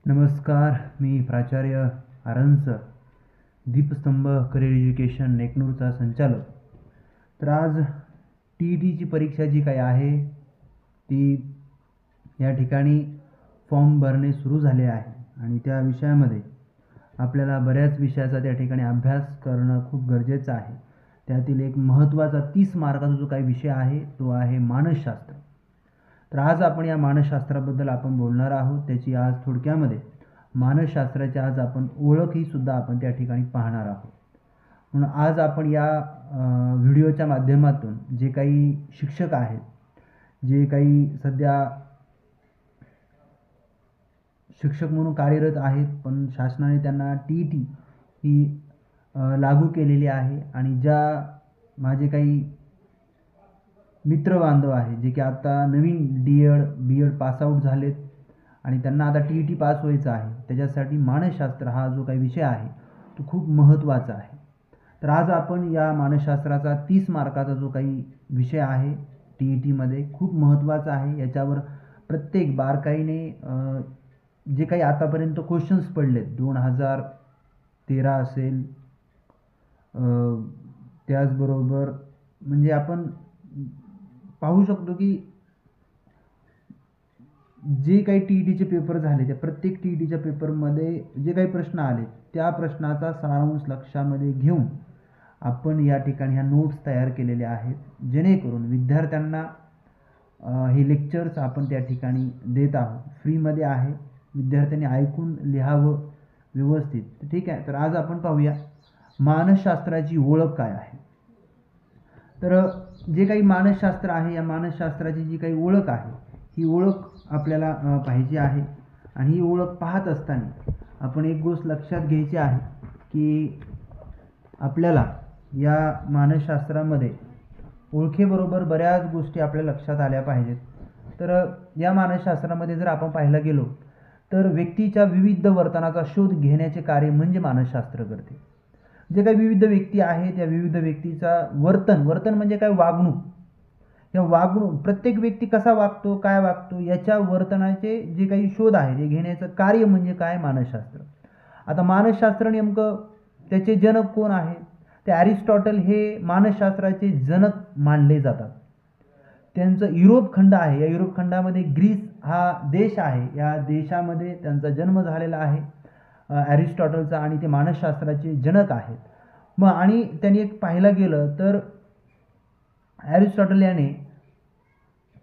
नमस्कार, मी प्राचार्य आरंस, दीपस्तंभ करिअर एज्युकेशन नेकनूरचा संचालक. तर आज TETची परीक्षा जी काही आहे ती या ठिकाणी फॉर्म भरणे सुरू झाले आहे आणि त्या विषयामध्ये आपल्याला बऱ्याच विषयाचा त्या ठिकाणी अभ्यास करणं खूप गरजेचं आहे. त्यातील एक महत्त्वाचा 30 मार्काचा जो काही विषय आहे तो आहे मानसशास्त्र. तर आज आपण या मानसशास्त्राबद्दल आपण बोलणार आहोत. त्याची आज थोडक्यामध्ये मानसशास्त्राची आज आपण ओळख ही सुद्धा आपण त्या ठिकाणी पाहणार आहोत. म्हणून आज आपण या व्हिडिओच्या माध्यमातून जे काही शिक्षक आहेत, जे काही सध्या शिक्षक म्हणून कार्यरत आहेत पण शासनाने त्यांना TET ही लागू केलेली आहे आणि ज्या माझे काही मित्र बांधव आहे जे की आता नवीन B.Ed पासआउट झालेत आणि त्यांना आता TET पास व्हायचं आहे, त्याच्यासाठी मानसशास्त्र हा जो काही विषय आहे तो खूप महत्त्वाचा आहे. तर आज आपण या मानसशास्त्राचा 30 मार्काचा जो काही विषय आहे TETमध्ये खूप महत्त्वाचा आहे. याच्यावर प्रत्येक बारकाईने जे काही आतापर्यंत क्वेश्चन्स पडलेत 2013 असेल, त्याचबरोबर म्हणजे आपण पाहू शकतो की जे काही TETचे पेपर झाले त्या प्रत्येक TETच्या पेपरमध्ये जे काही प्रश्न आले त्या प्रश्नाचा सारांश लक्षामध्ये घेऊन आपण या ठिकाणी ह्या नोट्स तयार केलेल्या आहेत, जेणेकरून विद्यार्थ्यांना हे लेक्चर्स आपण त्या ठिकाणी देत आहोत. फ्रीमध्ये आहे, विद्यार्थ्यांनी ऐकून लिहावं व्यवस्थित. ठीक आहे. तर आज आपण पाहूया मानसशास्त्राची ओळख काय आहे. तर जे काही मानसशास्त्र आहे या मानसशास्त्राची जी काही ओळख आहे ही ओळख आपल्याला पाहिजे आहे. आणि ही ओळख पाहत असताना आपण एक गोष्ट लक्षात घ्यायची आहे की आपल्याला या मानसशास्त्रामध्ये ओळखेबरोबर बऱ्याच गोष्टी आपल्या लक्षात आल्या पाहिजेत. तर या मानसशास्त्रामध्ये जर आपण पाहायला गेलो तर व्यक्तीच्या विविध वर्तनाचा शोध घेण्याचे कार्य म्हणजे मानसशास्त्र करते. जे काही विविध व्यक्ती आहेत या विविध व्यक्तीचा वर्तन म्हणजे काय, वागणूक. या वागणूक प्रत्येक व्यक्ती कसा वागतो, काय वागतो याच्या वर्तनाचे जे काही शोध आहे ते घेण्याचं कार्य म्हणजे काय, मानसशास्त्र. आता मानसशास्त्र नेमकं त्याचे जनक कोण आहेत, ते अरिस्टॉटल हे मानसशास्त्राचे जनक मानले जातात. त्यांचं युरोप खंड आहे, या युरोप खंडामध्ये ग्रीस हा देश आहे, या देशामध्ये त्यांचा जन्म झालेला आहे अरिस्टॉटलचा आणि ते मानसशास्त्राचे जनक आहेत. मग आणि त्यांनी एक पाहायला गेलं तर अरिस्टॉटल याने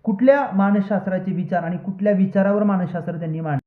कुठल्या मानसशास्त्राचे विचार आणि कुठल्या विचारावर मानसशास्त्र त्यांनी मांडले